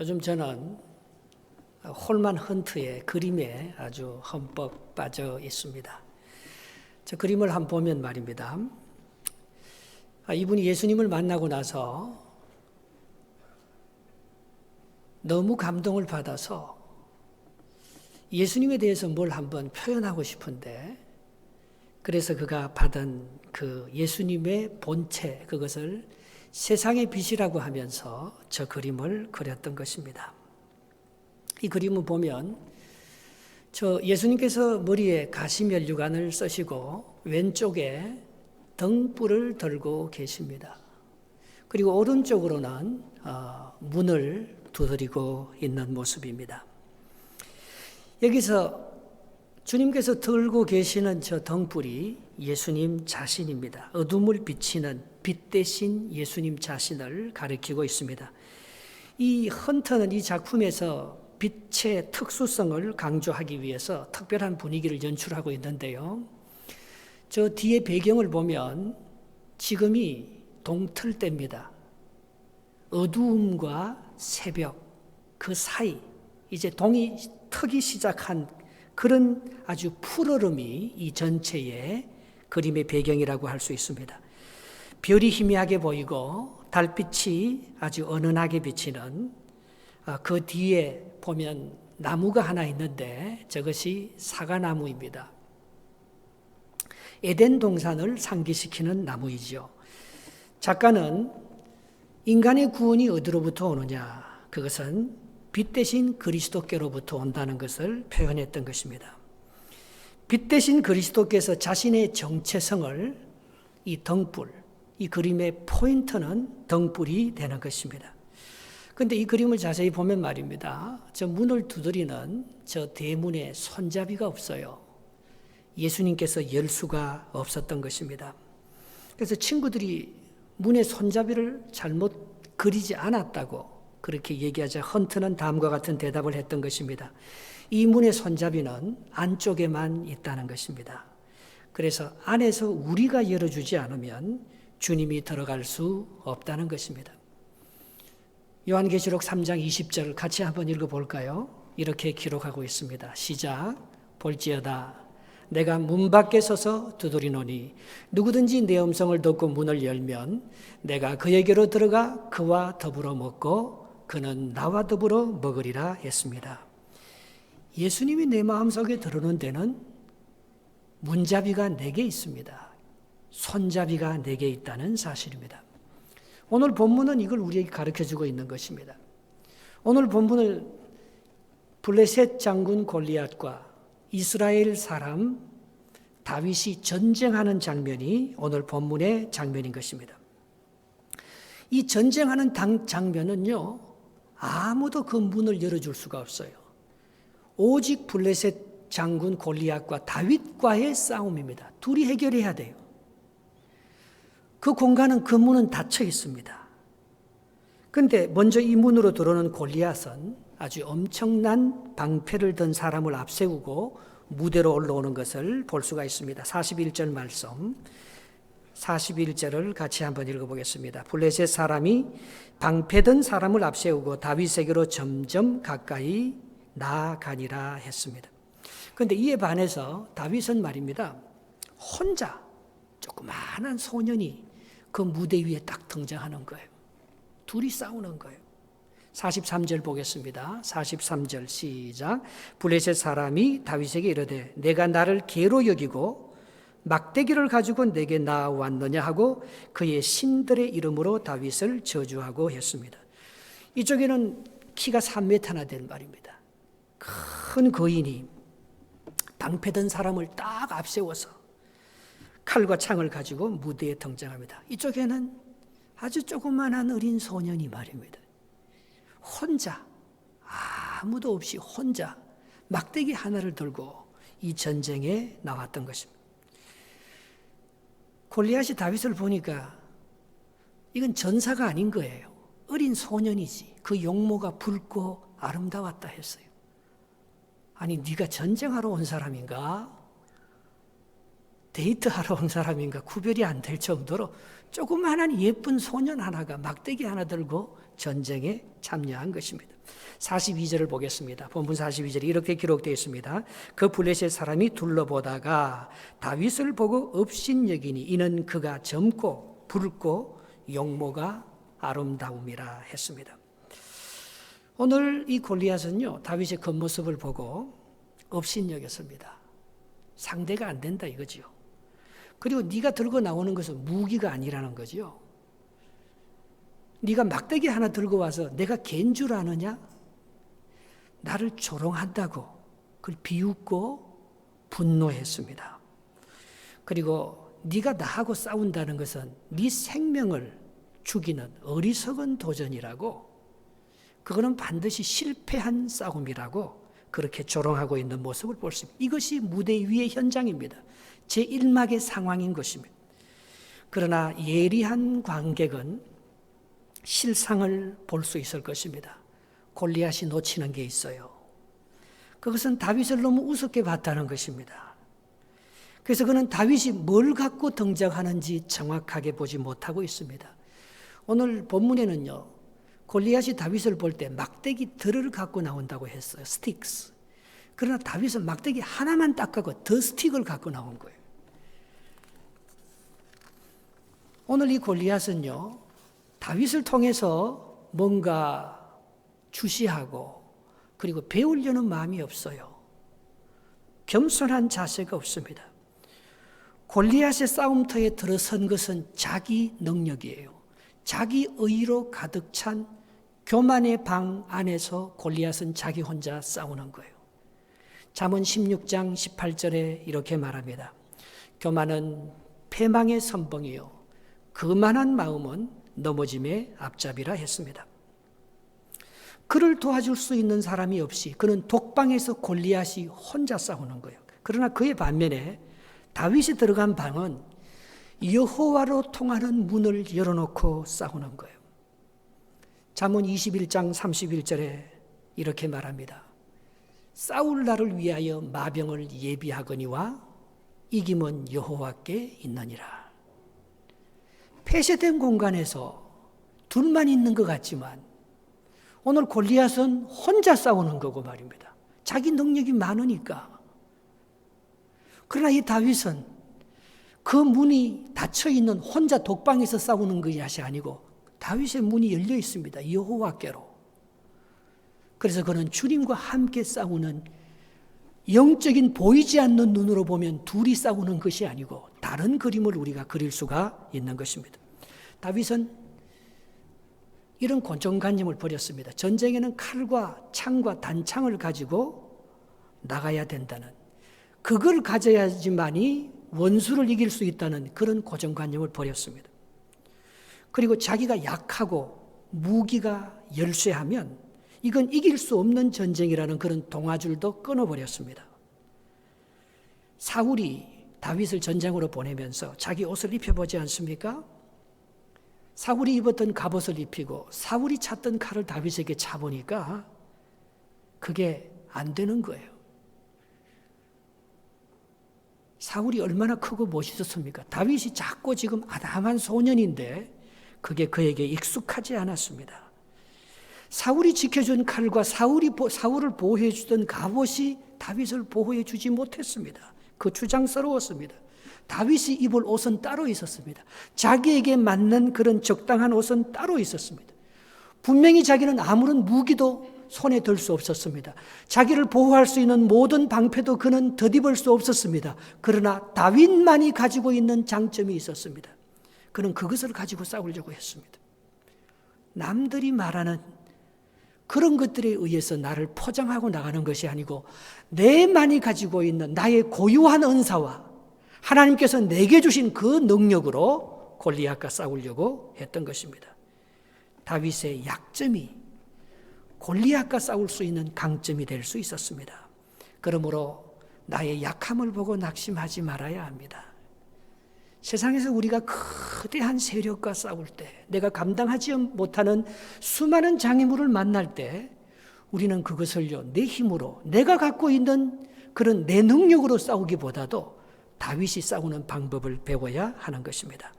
요즘 저는 홀만 헌트의 그림에 아주 흠뻑 빠져 있습니다. 저 그림을 한번 보면 말입니다. 이분이 예수님을 만나고 나서 너무 감동을 받아서 예수님에 대해서 뭘 한번 표현하고 싶은데, 그래서 그가 받은 그 예수님의 본체, 그것을 세상의 빛이라고 하면서 저 그림을 그렸던 것입니다. 이 그림을 보면 저 예수님께서 머리에 가시면류관을 쓰시고 왼쪽에 등불을 들고 계십니다. 그리고 오른쪽으로는 문을 두드리고 있는 모습입니다. 여기서 주님께서 들고 계시는 저 등불이 예수님 자신입니다. 어둠을 비치는 빛 대신 예수님 자신을 가리키고 있습니다. 이 헌터는 이 작품에서 빛의 특수성을 강조하기 위해서 특별한 분위기를 연출하고 있는데요. 저 뒤에 배경을 보면 지금이 동틀 때입니다. 어두움과 새벽 그 사이, 이제 동이 트기 시작한 그런 아주 푸르름이 이 전체의 그림의 배경이라고 할 수 있습니다. 별이 희미하게 보이고 달빛이 아주 은은하게 비치는 그 뒤에 보면 나무가 하나 있는데 저것이 사과나무입니다. 에덴 동산을 상기시키는 나무이죠. 작가는 인간의 구원이 어디로부터 오느냐? 그것은 빛 대신 그리스도께로부터 온다는 것을 표현했던 것입니다. 빛 대신 그리스도께서 자신의 정체성을 이 등불, 이 그림의 포인트는 등불이 되는 것입니다. 그런데 이 그림을 자세히 보면 말입니다. 저 문을 두드리는 저 대문에 손잡이가 없어요. 예수님께서 열 수가 없었던 것입니다. 그래서 친구들이 문에 손잡이를 잘못 그리지 않았다고 그렇게 얘기하자 헌트는 다음과 같은 대답을 했던 것입니다. 이 문의 손잡이는 안쪽에만 있다는 것입니다. 그래서 안에서 우리가 열어주지 않으면 주님이 들어갈 수 없다는 것입니다. 요한계시록 3장 20절 같이 한번 읽어볼까요? 이렇게 기록하고 있습니다. 시작. 볼지어다 내가 문 밖에 서서 두드리노니 누구든지 내 음성을 듣고 문을 열면 내가 그에게로 들어가 그와 더불어 먹고 그는 나와 더불어 먹으리라 했습니다. 예수님이 내 마음속에 들어오는 데는 문잡이가 내게 있습니다. 손잡이가 내게 있다는 사실입니다. 오늘 본문은 이걸 우리에게 가르쳐주고 있는 것입니다. 오늘 본문을 블레셋 장군 골리앗과 이스라엘 사람 다윗이 전쟁하는 장면이 오늘 본문의 장면인 것입니다. 이 전쟁하는 장면은요, 아무도 그 문을 열어줄 수가 없어요. 오직 블레셋 장군 골리앗과 다윗과의 싸움입니다. 둘이 해결해야 돼요. 그 공간은 그 문은 닫혀 있습니다. 그런데 먼저 이 문으로 들어오는 골리앗은 아주 엄청난 방패를 든 사람을 앞세우고 무대로 올라오는 것을 볼 수가 있습니다. 41절 말씀, 41절을 같이 한번 읽어보겠습니다. 블레셋 사람이 방패 든 사람을 앞세우고 다윗에게로 점점 가까이 나아가니라 했습니다. 그런데 이에 반해서 다윗은 말입니다. 혼자 조그마한 소년이 그 무대 위에 딱 등장하는 거예요. 둘이 싸우는 거예요. 43절 보겠습니다. 43절 시작. 블레셋 사람이 다윗에게 이르되 내가 나를 개로 여기고 막대기를 가지고 내게 나왔느냐 하고 그의 신들의 이름으로 다윗을 저주하고 했습니다. 이쪽에는 키가 3m나 된 말입니다. 큰 거인이 방패든 사람을 딱 앞세워서 칼과 창을 가지고 무대에 등장합니다. 이쪽에는 아주 조그만한 어린 소년이 말입니다. 혼자, 아무도 없이 혼자 막대기 하나를 들고 이 전쟁에 나왔던 것입니다. 골리앗이 다윗을 보니까 이건 전사가 아닌 거예요. 어린 소년이지. 그 용모가 붉고 아름다웠다 했어요. 아니 네가 전쟁하러 온 사람인가? 데이트하러 온 사람인가 구별이 안 될 정도로 조그마한 예쁜 소년 하나가 막대기 하나 들고 전쟁에 참여한 것입니다. 42절을 보겠습니다. 본문 42절에 이렇게 기록되어 있습니다. 그 블레셋 사람이 둘러보다가 다윗을 보고 업신여기니 이는 그가 젊고 붉고 용모가 아름다움이라 했습니다. 오늘 이 골리앗은요, 다윗의 겉모습을 보고 업신여겼습니다. 상대가 안 된다 이거지요. 그리고 네가 들고 나오는 것은 무기가 아니라는 거지요. 네가 막대기 하나 들고 와서 내가 걘 줄 아느냐? 나를 조롱한다고 그걸 비웃고 분노했습니다. 그리고 네가 나하고 싸운다는 것은 네 생명을 죽이는 어리석은 도전이라고, 그거는 반드시 실패한 싸움이라고 그렇게 조롱하고 있는 모습을 볼 수 있습니다. 이것이 무대 위의 현장입니다. 제1막의 상황인 것입니다. 그러나 예리한 관객은 실상을 볼 수 있을 것입니다. 골리앗이 놓치는 게 있어요. 그것은 다윗을 너무 우습게 봤다는 것입니다. 그래서 그는 다윗이 뭘 갖고 등장하는지 정확하게 보지 못하고 있습니다. 오늘 본문에는요, 골리앗이 다윗을 볼 때 막대기 들을 갖고 나온다고 했어요. 스틱스. 그러나 다윗은 막대기 하나만 딱 갖고 더 스틱을 갖고 나온 거예요. 오늘 이 골리앗은요, 다윗을 통해서 뭔가 주시하고 그리고 배우려는 마음이 없어요. 겸손한 자세가 없습니다. 골리앗의 싸움터에 들어선 것은 자기 능력이에요. 자기 의로 가득 찬 교만의 방 안에서 골리앗은 자기 혼자 싸우는 거예요. 잠언 16장 18절에 이렇게 말합니다. 교만은 패망의 선봉이요 거만한 마음은 넘어짐의 앞잡이라 했습니다. 그를 도와줄 수 있는 사람이 없이 그는 독방에서 골리앗이 혼자 싸우는 거예요. 그러나 그의 반면에 다윗이 들어간 방은 여호와로 통하는 문을 열어놓고 싸우는 거예요. 잠언 21장 31절에 이렇게 말합니다. 싸울 날을 위하여 마병을 예비하거니와 이김은 여호와께 있느니라. 폐쇄된 공간에서 둘만 있는 것 같지만 오늘 골리앗은 혼자 싸우는 거고 말입니다. 자기 능력이 많으니까. 그러나 이 다윗은 그 문이 닫혀있는 혼자 독방에서 싸우는 것이 아니고 다윗의 문이 열려 있습니다. 여호와께로. 그래서 그는 주님과 함께 싸우는, 영적인 보이지 않는 눈으로 보면 둘이 싸우는 것이 아니고 다른 그림을 우리가 그릴 수가 있는 것입니다. 다윗은 이런 고정관념을 버렸습니다. 전쟁에는 칼과 창과 단창을 가지고 나가야 된다는, 그걸 가져야지만이 원수를 이길 수 있다는 그런 고정관념을 버렸습니다. 그리고 자기가 약하고 무기가 열쇠하면 이건 이길 수 없는 전쟁이라는 그런 동아줄도 끊어버렸습니다. 사울이 다윗을 전쟁으로 보내면서 자기 옷을 입혀보지 않습니까? 사울이 입었던 갑옷을 입히고 사울이 찼던 칼을 다윗에게 차보니까 그게 안 되는 거예요. 사울이 얼마나 크고 멋있었습니까? 다윗이 작고 지금 아담한 소년인데 그게 그에게 익숙하지 않았습니다. 사울이 지켜준 칼과 사울을 보호해 주던 갑옷이 다윗을 보호해 주지 못했습니다. 그 주장스러웠습니다. 다윗이 입을 옷은 따로 있었습니다. 자기에게 맞는 그런 적당한 옷은 따로 있었습니다. 분명히 자기는 아무런 무기도 손에 들 수 없었습니다. 자기를 보호할 수 있는 모든 방패도 그는 덧입을 수 없었습니다. 그러나 다윗만이 가지고 있는 장점이 있었습니다. 그는 그것을 가지고 싸우려고 했습니다. 남들이 말하는 그런 것들에 의해서 나를 포장하고 나가는 것이 아니고 내만이 가지고 있는 나의 고유한 은사와 하나님께서 내게 주신 그 능력으로 골리앗과 싸우려고 했던 것입니다. 다윗의 약점이 골리앗과 싸울 수 있는 강점이 될 수 있었습니다. 그러므로 나의 약함을 보고 낙심하지 말아야 합니다. 세상에서 우리가 거대한 세력과 싸울 때, 내가 감당하지 못하는 수많은 장애물을 만날 때 우리는 그것을요, 내 힘으로, 내가 갖고 있는 그런 내 능력으로 싸우기보다도 다윗이 싸우는 방법을 배워야 하는 것입니다.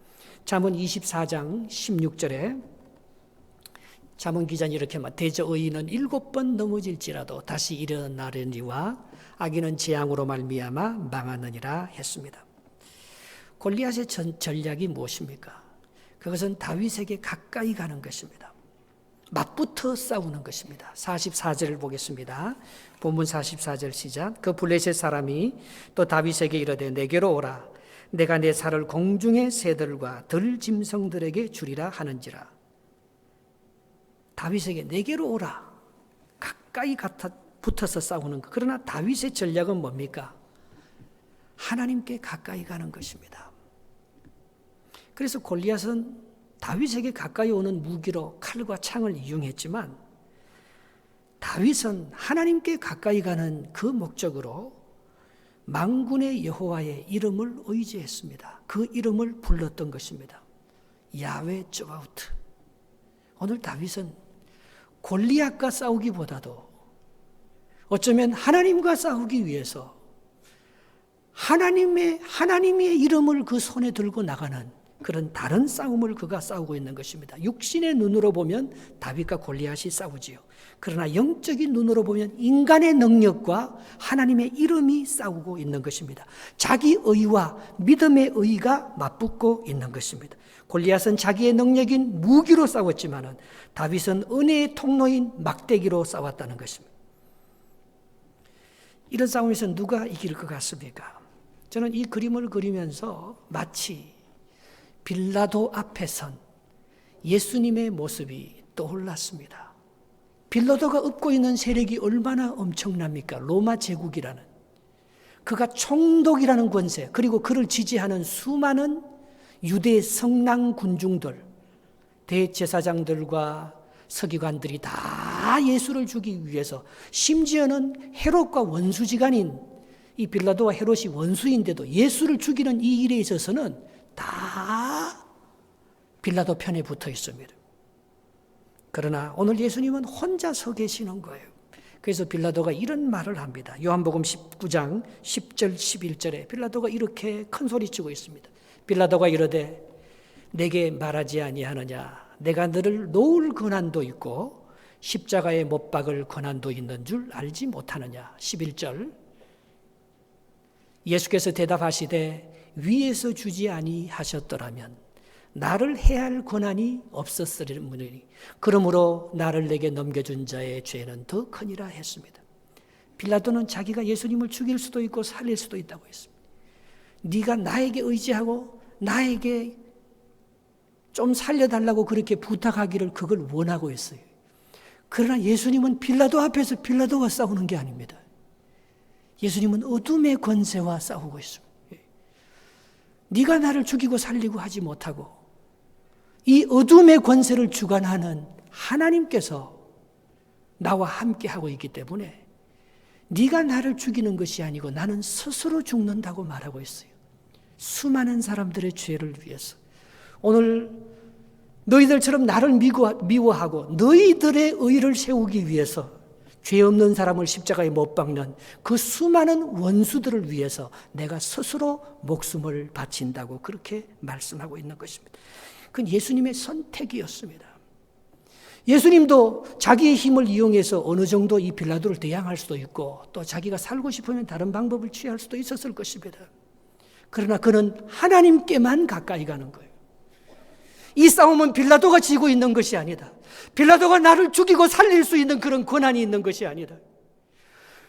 잠언 24장 16절에 잠언 기자는 이렇게 말, 대저 의인은 7번 넘어질지라도 다시 일어나려니와 악인은 재앙으로 말미암아 망하느니라 했습니다. 골리앗의 전략이 무엇입니까? 그것은 다윗에게 가까이 가는 것입니다. 맞붙어 싸우는 것입니다. 44절을 보겠습니다. 본문 44절 시작. 그 블레셋 사람이 또 다윗에게 이르되 내게로 오라. 내가 내 살을 공중의 새들과 들짐승들에게 주리라 하는지라. 다윗에게 내게로 오라. 가까이 붙어서 싸우는 것. 그러나 다윗의 전략은 뭡니까? 하나님께 가까이 가는 것입니다. 그래서 골리앗은 다윗에게 가까이 오는 무기로 칼과 창을 이용했지만 다윗은 하나님께 가까이 가는 그 목적으로 만군의 여호와의 이름을 의지했습니다. 그 이름을 불렀던 것입니다. 야훼 쩌바우트. 오늘 다윗은 골리앗과 싸우기보다도 어쩌면 하나님과 싸우기 위해서 하나님의 이름을 그 손에 들고 나가는 그런 다른 싸움을 그가 싸우고 있는 것입니다. 육신의 눈으로 보면 다윗과 골리앗이 싸우지요. 그러나 영적인 눈으로 보면 인간의 능력과 하나님의 이름이 싸우고 있는 것입니다. 자기 의와 믿음의 의가 맞붙고 있는 것입니다. 골리앗은 자기의 능력인 무기로 싸웠지만 다윗은 은혜의 통로인 막대기로 싸웠다는 것입니다. 이런 싸움에서 누가 이길 것 같습니까? 저는 이 그림을 그리면서 마치 빌라도 앞에 선 예수님의 모습이 떠올랐습니다. 빌라도가 업고 있는 세력이 얼마나 엄청납니까? 로마 제국이라는, 그가 총독이라는 권세, 그리고 그를 지지하는 수많은 유대 성랑 군중들, 대제사장들과 서기관들이 다 예수를 주기 위해서, 심지어는 헤롯과 원수지간인 이 빌라도와 헤롯이 원수인데도 예수를 죽이는 이 일에 있어서는 다 빌라도 편에 붙어 있습니다. 그러나 오늘 예수님은 혼자 서 계시는 거예요. 그래서 빌라도가 이런 말을 합니다. 요한복음 19장 10절 11절에 빌라도가 이렇게 큰 소리치고 있습니다. 빌라도가 이르되 내게 말하지 아니하느냐, 내가 너를 놓을 권한도 있고 십자가에 못 박을 권한도 있는 줄 알지 못하느냐. 11절 예수께서 대답하시되 위에서 주지 아니하셨더라면 나를 해할 권한이 없었으리니 그러므로 나를 내게 넘겨준 자의 죄는 더 크니라 했습니다. 빌라도는 자기가 예수님을 죽일 수도 있고 살릴 수도 있다고 했습니다. 네가 나에게 의지하고 나에게 좀 살려달라고 그렇게 부탁하기를 그걸 원하고 있어요. 그러나 예수님은 빌라도 앞에서 빌라도와 싸우는 게 아닙니다. 예수님은 어둠의 권세와 싸우고 있습니다. 네가 나를 죽이고 살리고 하지 못하고 이 어둠의 권세를 주관하는 하나님께서 나와 함께 하고 있기 때문에 네가 나를 죽이는 것이 아니고 나는 스스로 죽는다고 말하고 있어요. 수많은 사람들의 죄를 위해서. 오늘 너희들처럼 나를 미워하고 너희들의 의를 세우기 위해서 죄 없는 사람을 십자가에 못 박는 그 수많은 원수들을 위해서 내가 스스로 목숨을 바친다고 그렇게 말씀하고 있는 것입니다. 그건 예수님의 선택이었습니다. 예수님도 자기의 힘을 이용해서 어느 정도 이 빌라도를 대항할 수도 있고 또 자기가 살고 싶으면 다른 방법을 취할 수도 있었을 것입니다. 그러나 그는 하나님께만 가까이 가는 거예요. 이 싸움은 빌라도가 지고 있는 것이 아니다. 빌라도가 나를 죽이고 살릴 수 있는 그런 권한이 있는 것이 아니다.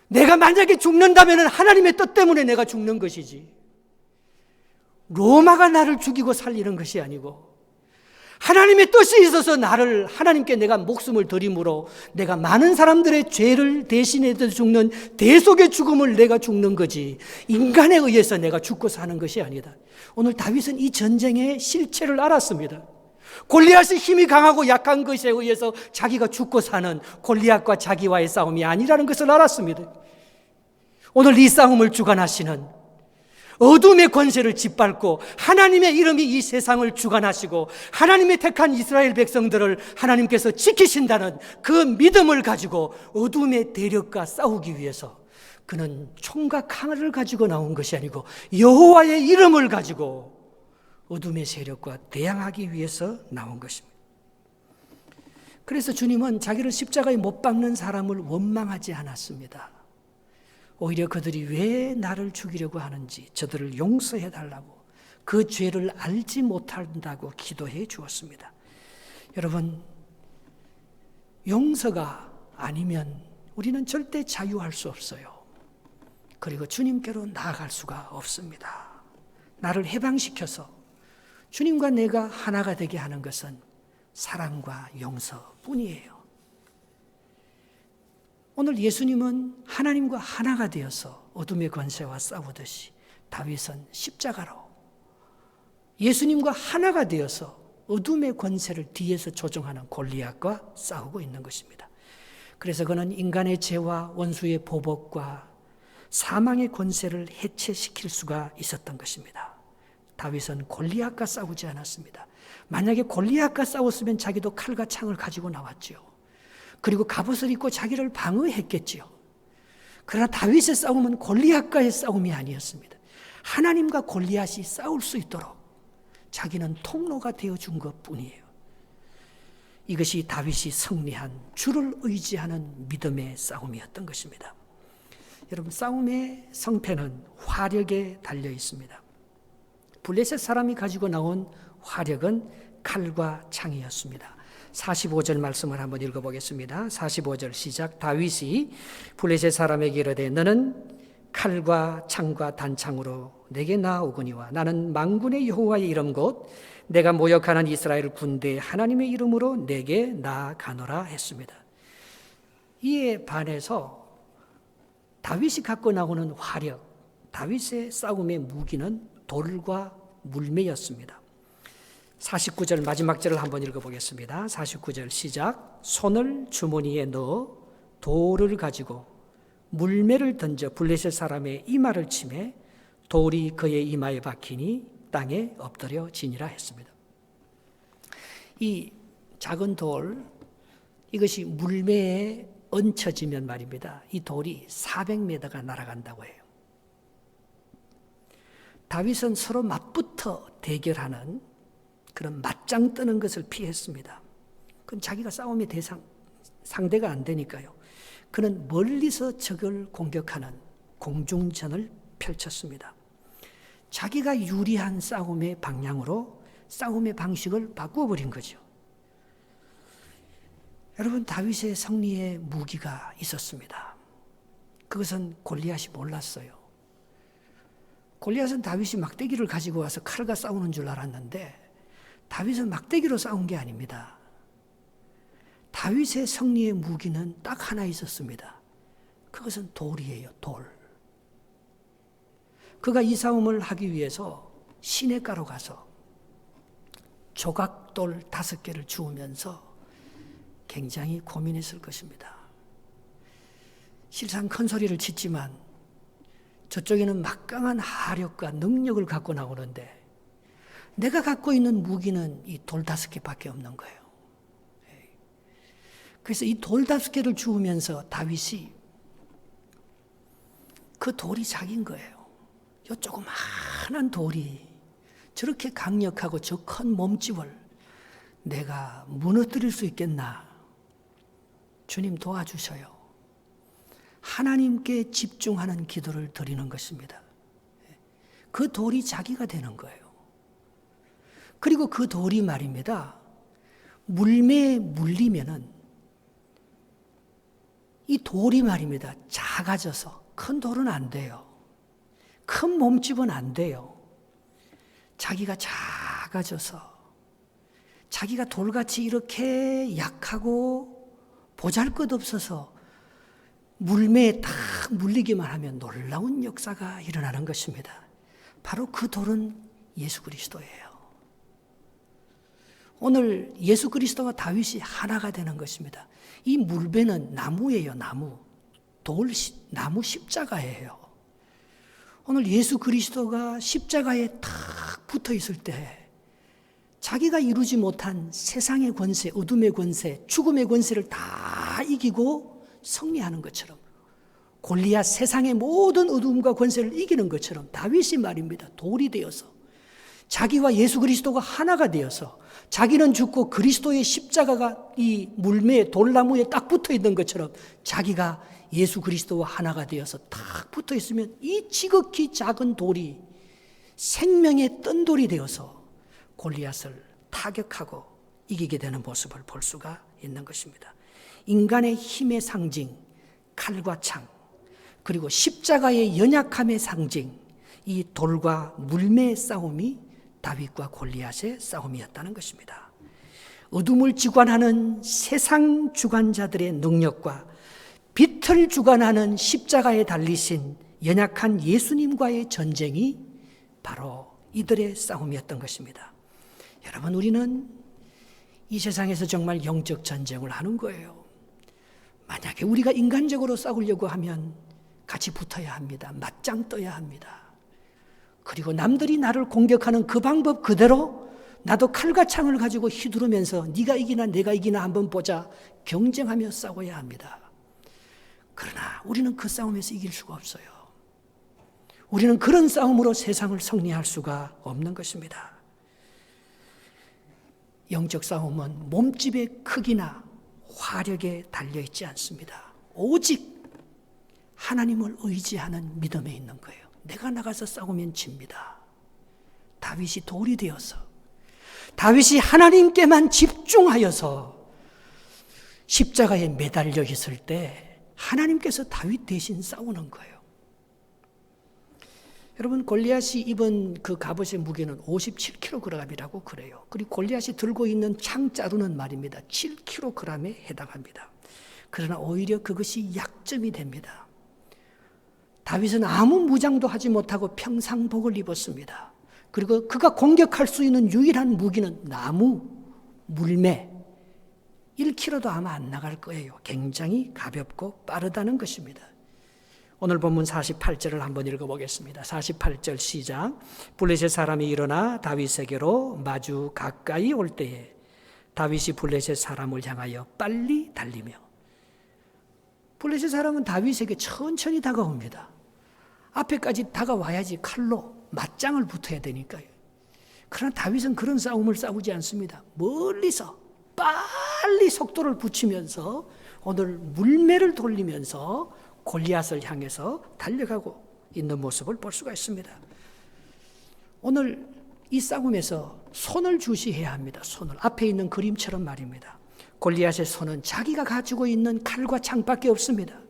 내가 만약에 죽는다면 하나님의 뜻 때문에 내가 죽는 것이지 로마가 나를 죽이고 살리는 것이 아니고 하나님의 뜻이 있어서 나를 하나님께 내가 목숨을 드림으로 내가 많은 사람들의 죄를 대신해서 죽는 대속의 죽음을 내가 죽는 거지 인간에 의해서 내가 죽고 사는 것이 아니다. 오늘 다윗은 이 전쟁의 실체를 알았습니다. 골리앗이 힘이 강하고 약한 것에 의해서 자기가 죽고 사는 골리앗과 자기와의 싸움이 아니라는 것을 알았습니다. 오늘 이 싸움을 주관하시는 어둠의 권세를 짓밟고 하나님의 이름이 이 세상을 주관하시고 하나님의 택한 이스라엘 백성들을 하나님께서 지키신다는 그 믿음을 가지고 어둠의 대력과 싸우기 위해서 그는 총과 칼을 가지고 나온 것이 아니고 여호와의 이름을 가지고 어둠의 세력과 대항하기 위해서 나온 것입니다. 그래서 주님은 자기를 십자가에 못 박는 사람을 원망하지 않았습니다. 오히려 그들이 왜 나를 죽이려고 하는지 저들을 용서해 달라고, 그 죄를 알지 못한다고 기도해 주었습니다. 여러분, 용서가 아니면 우리는 절대 자유할 수 없어요. 그리고 주님께로 나아갈 수가 없습니다. 나를 해방시켜서 주님과 내가 하나가 되게 하는 것은 사랑과 용서뿐이에요. 오늘 예수님은 하나님과 하나가 되어서 어둠의 권세와 싸우듯이 다윗은 십자가로 예수님과 하나가 되어서 어둠의 권세를 뒤에서 조종하는 골리앗과 싸우고 있는 것입니다. 그래서 그는 인간의 죄와 원수의 보복과 사망의 권세를 해체시킬 수가 있었던 것입니다. 다윗은 골리앗과 싸우지 않았습니다. 만약에 골리앗과 싸웠으면 자기도 칼과 창을 가지고 나왔죠. 그리고 갑옷을 입고 자기를 방어했겠지요. 그러나 다윗의 싸움은 골리앗과의 싸움이 아니었습니다. 하나님과 골리앗이 싸울 수 있도록 자기는 통로가 되어준 것뿐이에요. 이것이 다윗이 승리한 주를 의지하는 믿음의 싸움이었던 것입니다. 여러분, 싸움의 성패는 화력에 달려 있습니다. 블레셋 사람이 가지고 나온 화력은 칼과 창이었습니다. 45절 말씀을 한번 읽어보겠습니다. 45절 시작. 다윗이 블레셋 사람에게 이르되 너는 칼과 창과 단창으로 내게 나아오거니와 나는 만군의 여호와의 이름 곧 내가 모욕하는 이스라엘 군대의 하나님의 이름으로 내게 나아가노라 했습니다. 이에 반해서 다윗이 갖고 나오는 화력, 다윗의 싸움의 무기는 돌과 물매였습니다. 49절 마지막 절을 한번 읽어보겠습니다. 49절 시작. 손을 주머니에 넣어 돌을 가지고 물매를 던져 블레셋 사람의 이마를 치매 돌이 그의 이마에 박히니 땅에 엎드려지니라 했습니다. 이 작은 돌, 이것이 물매에 얹혀지면 말입니다. 이 돌이 400m가 날아간다고 해요. 다윗은 서로 맞붙어 대결하는 그런 맞짱 뜨는 것을 피했습니다. 그건 자기가 싸움의 상대가 안 되니까요. 그는 멀리서 적을 공격하는 공중전을 펼쳤습니다. 자기가 유리한 싸움의 방향으로 싸움의 방식을 바꾸어버린 거죠. 여러분, 다윗의 승리의 무기가 있었습니다. 그것은 골리앗이 몰랐어요. 골리앗은 다윗이 막대기를 가지고 와서 칼과 싸우는 줄 알았는데 다윗은 막대기로 싸운 게 아닙니다. 다윗의 승리의 무기는 딱 하나 있었습니다. 그것은 돌이에요, 돌. 그가 이 싸움을 하기 위해서 시냇가로 가서 조각돌 5개를 주우면서 굉장히 고민했을 것입니다. 실상 큰 소리를 치지만 저쪽에는 막강한 화력과 능력을 갖고 나오는데 내가 갖고 있는 무기는 이 돌 5개밖에 없는 거예요. 그래서 이 돌 5개를 주우면서 다윗이 그 돌이 자기인 거예요. 요 조그마한 돌이 저렇게 강력하고 저 큰 몸집을 내가 무너뜨릴 수 있겠나? 주님 도와주셔요. 하나님께 집중하는 기도를 드리는 것입니다. 그 돌이 자기가 되는 거예요. 그리고 그 돌이 말입니다. 물매에 물리면은 이 돌이 말입니다. 작아져서 큰 돌은 안 돼요. 큰 몸집은 안 돼요. 자기가 작아져서 자기가 돌같이 이렇게 약하고 보잘것없어서 물매에 딱 물리기만 하면 놀라운 역사가 일어나는 것입니다. 바로 그 돌은 예수 그리스도예요. 오늘 예수 그리스도와 다윗이 하나가 되는 것입니다. 이 물배는 나무예요, 나무. 나무 십자가예요. 오늘 예수 그리스도가 십자가에 탁 붙어 있을 때 자기가 이루지 못한 세상의 권세, 어둠의 권세, 죽음의 권세를 다 이기고 승리하는 것처럼 골리앗 세상의 모든 어둠과 권세를 이기는 것처럼 다윗이 말입니다. 돌이 되어서 자기와 예수 그리스도가 하나가 되어서 자기는 죽고 그리스도의 십자가가 이 물매에 돌나무에 딱 붙어 있는 것처럼 자기가 예수 그리스도와 하나가 되어서 딱 붙어 있으면 이 지극히 작은 돌이 생명의 뜬돌이 되어서 골리앗을 타격하고 이기게 되는 모습을 볼 수가 있는 것입니다. 인간의 힘의 상징, 칼과 창, 그리고 십자가의 연약함의 상징, 이 돌과 물매의 싸움이 다윗과 골리앗의 싸움이었다는 것입니다. 어둠을 주관하는 세상 주관자들의 능력과 빛을 주관하는 십자가에 달리신 연약한 예수님과의 전쟁이 바로 이들의 싸움이었던 것입니다. 여러분, 우리는 이 세상에서 정말 영적 전쟁을 하는 거예요. 만약에 우리가 인간적으로 싸우려고 하면 같이 붙어야 합니다. 맞짱 떠야 합니다. 그리고 남들이 나를 공격하는 그 방법 그대로 나도 칼과 창을 가지고 휘두르면서 네가 이기나 내가 이기나 한번 보자 경쟁하며 싸워야 합니다. 그러나 우리는 그 싸움에서 이길 수가 없어요. 우리는 그런 싸움으로 세상을 승리할 수가 없는 것입니다. 영적 싸움은 몸집의 크기나 화력에 달려있지 않습니다. 오직 하나님을 의지하는 믿음에 있는 거예요. 내가 나가서 싸우면 집니다. 다윗이 돌이 되어서 다윗이 하나님께만 집중하여서 십자가에 매달려 있을 때 하나님께서 다윗 대신 싸우는 거예요. 여러분, 골리앗이 입은 그 갑옷의 무게는 57kg이라고 그래요. 그리고 골리앗이 들고 있는 창자루는 말입니다. 7kg에 해당합니다. 그러나 오히려 그것이 약점이 됩니다. 다윗은 아무 무장도 하지 못하고 평상복을 입었습니다. 그리고 그가 공격할 수 있는 유일한 무기는 나무, 물매. 1kg도 아마 안 나갈 거예요. 굉장히 가볍고 빠르다는 것입니다. 오늘 본문 48절을 한번 읽어보겠습니다. 48절 시작. 블레셋 사람이 일어나 다윗에게로 마주 가까이 올 때에 다윗이 블레셋 사람을 향하여 빨리 달리며, 블레셋 사람은 다윗에게 천천히 다가옵니다. 앞에까지 다가와야지 칼로 맞짱을 붙어야 되니까요. 그러나 다윗은 그런 싸움을 싸우지 않습니다. 멀리서 빨리 속도를 붙이면서 오늘 물매를 돌리면서 골리앗을 향해서 달려가고 있는 모습을 볼 수가 있습니다. 오늘 이 싸움에서 손을 주시해야 합니다. 손을. 앞에 있는 그림처럼 말입니다. 골리앗의 손은 자기가 가지고 있는 칼과 창밖에 없습니다.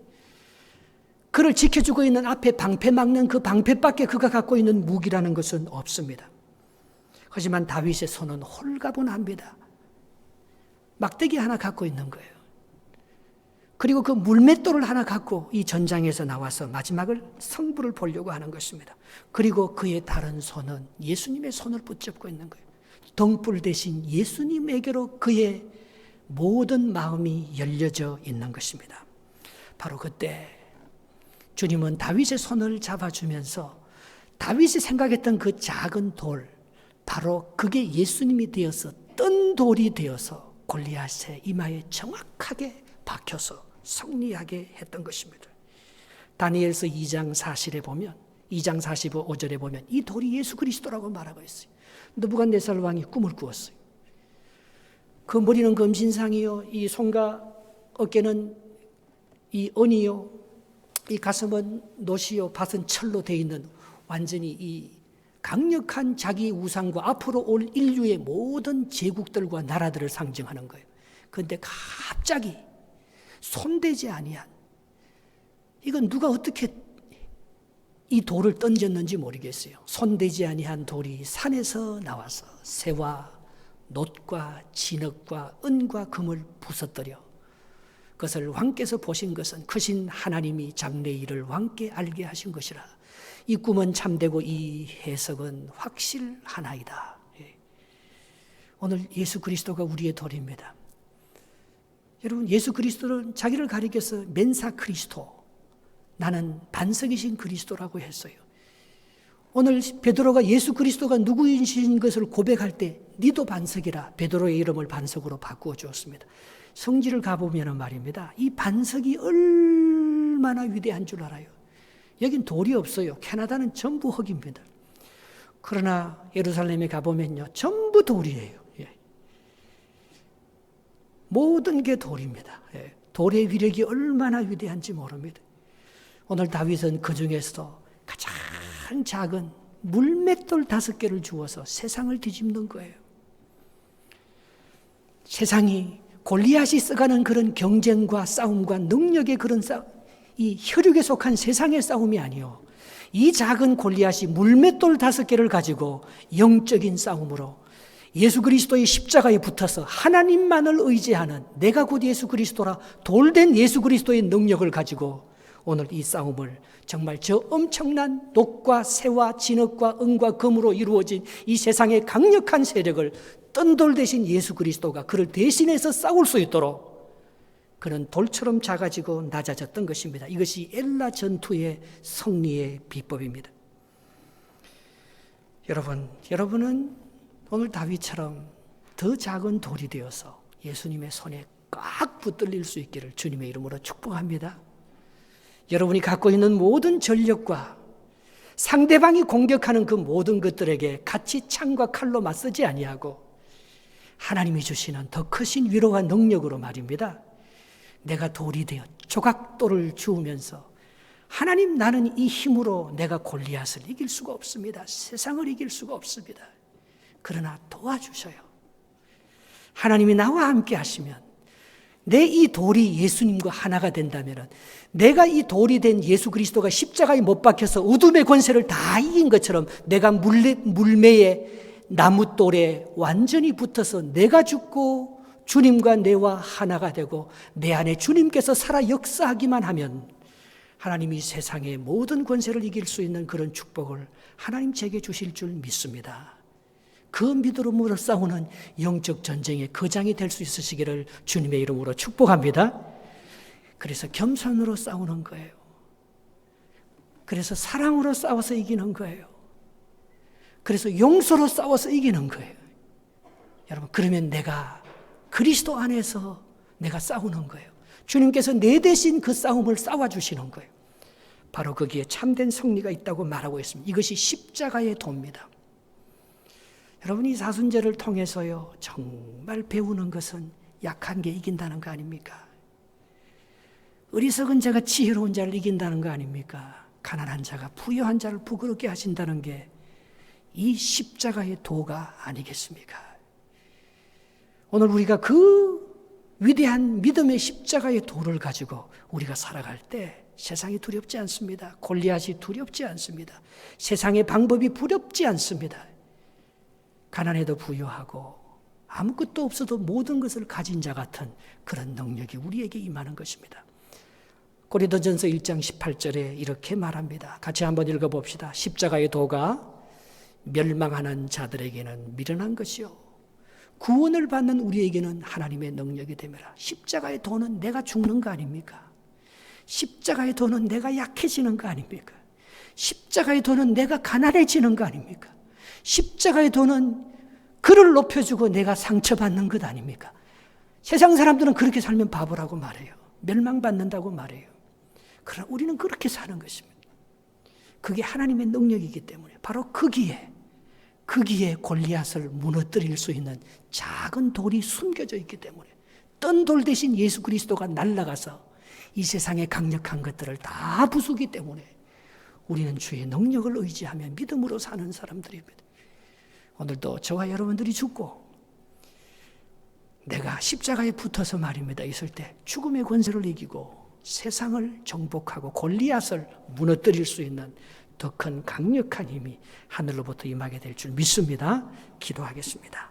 그를 지켜주고 있는 앞에 방패 막는 그 방패밖에 그가 갖고 있는 무기라는 것은 없습니다. 하지만 다윗의 손은 홀가분합니다. 막대기 하나 갖고 있는 거예요. 그리고 그 물맷돌을 하나 갖고 이 전장에서 나와서 마지막을 승부를 보려고 하는 것입니다. 그리고 그의 다른 손은 예수님의 손을 붙잡고 있는 거예요. 등불 대신 예수님에게로 그의 모든 마음이 열려져 있는 것입니다. 바로 그때 주님은 다윗의 손을 잡아주면서 다윗이 생각했던 그 작은 돌, 바로 그게 예수님이 되어서 뜬 돌이 되어서 골리앗의 이마에 정확하게 박혀서 승리하게 했던 것입니다. 다니엘서 2장 40에 보면, 2장 45절에 보면 이 돌이 예수 그리스도라고 말하고 있어요. 느부갓네살 왕이 꿈을 꾸었어요. 그 머리는 금신상이요, 이 손과 어깨는 이 은이요, 이 가슴은 노시요, 밭은 철로 되어 있는 완전히 이 강력한 자기 우상과 앞으로 올 인류의 모든 제국들과 나라들을 상징하는 거예요. 그런데 갑자기 손대지 아니한, 이건 누가 어떻게 이 돌을 던졌는지 모르겠어요. 손대지 아니한 돌이 산에서 나와서 새와 놋과 진흙과 은과 금을 부서뜨려 그것을 왕께서 보신 것은 크신 하나님이 장래의 일을 왕께 알게 하신 것이라. 이 꿈은 참되고 이 해석은 확실하나이다. 오늘 예수 그리스도가 우리의 돌입니다. 여러분, 예수 그리스도는 자기를 가리켜서 멘사 그리스도, 나는 반석이신 그리스도라고 했어요. 오늘 베드로가 예수 그리스도가 누구이신 것을 고백할 때 니도 반석이라 베드로의 이름을 반석으로 바꾸어 주었습니다. 성지를 가보면 말입니다. 이 반석이 얼마나 얼마나 위대한 줄 알아요. 여긴 돌이 없어요. 캐나다는 전부 흙입니다. 그러나 예루살렘에 가보면요, 전부 돌이에요. 예. 모든 게 돌입니다. 예. 돌의 위력이 얼마나 위대한지 모릅니다. 오늘 다윗은 그 중에서도 가장 작은 물맷돌 5개를 주어서 세상을 뒤집는 거예요. 세상이 골리앗이 써가는 그런 경쟁과 싸움과 능력의 그런 이 혈육에 속한 세상의 싸움이 아니요. 이 작은 골리앗이 물맷돌 5개를 가지고 영적인 싸움으로 예수 그리스도의 십자가에 붙어서 하나님만을 의지하는 내가 곧 예수 그리스도라 돌된 예수 그리스도의 능력을 가지고 오늘 이 싸움을 정말 저 엄청난 녹과 새와 진흙과 은과 금으로 이루어진 이 세상의 강력한 세력을 뜬돌 대신 예수 그리스도가 그를 대신해서 싸울 수 있도록 그는 돌처럼 작아지고 낮아졌던 것입니다. 이것이 엘라 전투의 승리의 비법입니다. 여러분은 오늘 다윗처럼 더 작은 돌이 되어서 예수님의 손에 꽉 붙들릴 수 있기를 주님의 이름으로 축복합니다. 여러분이 갖고 있는 모든 전력과 상대방이 공격하는 그 모든 것들에게 같이 창과 칼로 맞서지 아니하고 하나님이 주시는 더 크신 위로와 능력으로 말입니다. 내가 돌이 되어 조각돌을 주우면서 하나님, 나는 이 힘으로 내가 골리앗을 이길 수가 없습니다. 세상을 이길 수가 없습니다. 그러나 도와주셔요. 하나님이 나와 함께 하시면 내 이 돌이 예수님과 하나가 된다면 내가 이 돌이 된 예수 그리스도가 십자가에 못 박혀서 어둠의 권세를 다 이긴 것처럼 내가 물매에 나무돌에 완전히 붙어서 내가 죽고 주님과 내와 하나가 되고 내 안에 주님께서 살아 역사하기만 하면 하나님이 세상의 모든 권세를 이길 수 있는 그런 축복을 하나님 제게 주실 줄 믿습니다. 그 믿음으로 싸우는 영적 전쟁의 거장이 될 수 있으시기를 주님의 이름으로 축복합니다. 그래서 겸손으로 싸우는 거예요. 그래서 사랑으로 싸워서 이기는 거예요. 그래서 용서로 싸워서 이기는 거예요. 여러분, 그러면 내가 그리스도 안에서 내가 싸우는 거예요. 주님께서 내 대신 그 싸움을 싸워주시는 거예요. 바로 거기에 참된 승리가 있다고 말하고 있습니다. 이것이 십자가의 도입니다. 여러분, 이 사순절을 통해서요, 정말 배우는 것은 약한 게 이긴다는 거 아닙니까? 어리석은 자가 지혜로운 자를 이긴다는 거 아닙니까? 가난한 자가 부유한 자를 부끄럽게 하신다는 게 이 십자가의 도가 아니겠습니까? 오늘 우리가 그 위대한 믿음의 십자가의 도를 가지고 우리가 살아갈 때 세상이 두렵지 않습니다. 골리앗이 두렵지 않습니다. 세상의 방법이 두렵지 않습니다. 가난해도 부유하고 아무것도 없어도 모든 것을 가진 자 같은 그런 능력이 우리에게 임하는 것입니다. 고린도전서 1장 18절에 이렇게 말합니다. 같이 한번 읽어봅시다. 십자가의 도가 멸망하는 자들에게는 미련한 것이요 구원을 받는 우리에게는 하나님의 능력이 되매라. 십자가의 도는 내가 죽는 거 아닙니까? 십자가의 도는 내가 약해지는 거 아닙니까? 십자가의 도는 내가 가난해지는 거 아닙니까? 십자가의 도는 그를 높여주고 내가 상처받는 것 아닙니까? 세상 사람들은 그렇게 살면 바보라고 말해요. 멸망받는다고 말해요. 그러나 우리는 그렇게 사는 것입니다. 그게 하나님의 능력이기 때문에 바로 거기에 골리앗을 무너뜨릴 수 있는 작은 돌이 숨겨져 있기 때문에 뜬 돌 대신 예수 그리스도가 날아가서 이 세상의 강력한 것들을 다 부수기 때문에 우리는 주의 능력을 의지하며 믿음으로 사는 사람들입니다. 오늘도 저와 여러분들이 죽고 내가 십자가에 붙어서 말입니다. 있을 때 죽음의 권세를 이기고 세상을 정복하고 골리앗을 무너뜨릴 수 있는 더 큰 강력한 힘이 하늘로부터 임하게 될 줄 믿습니다. 기도하겠습니다.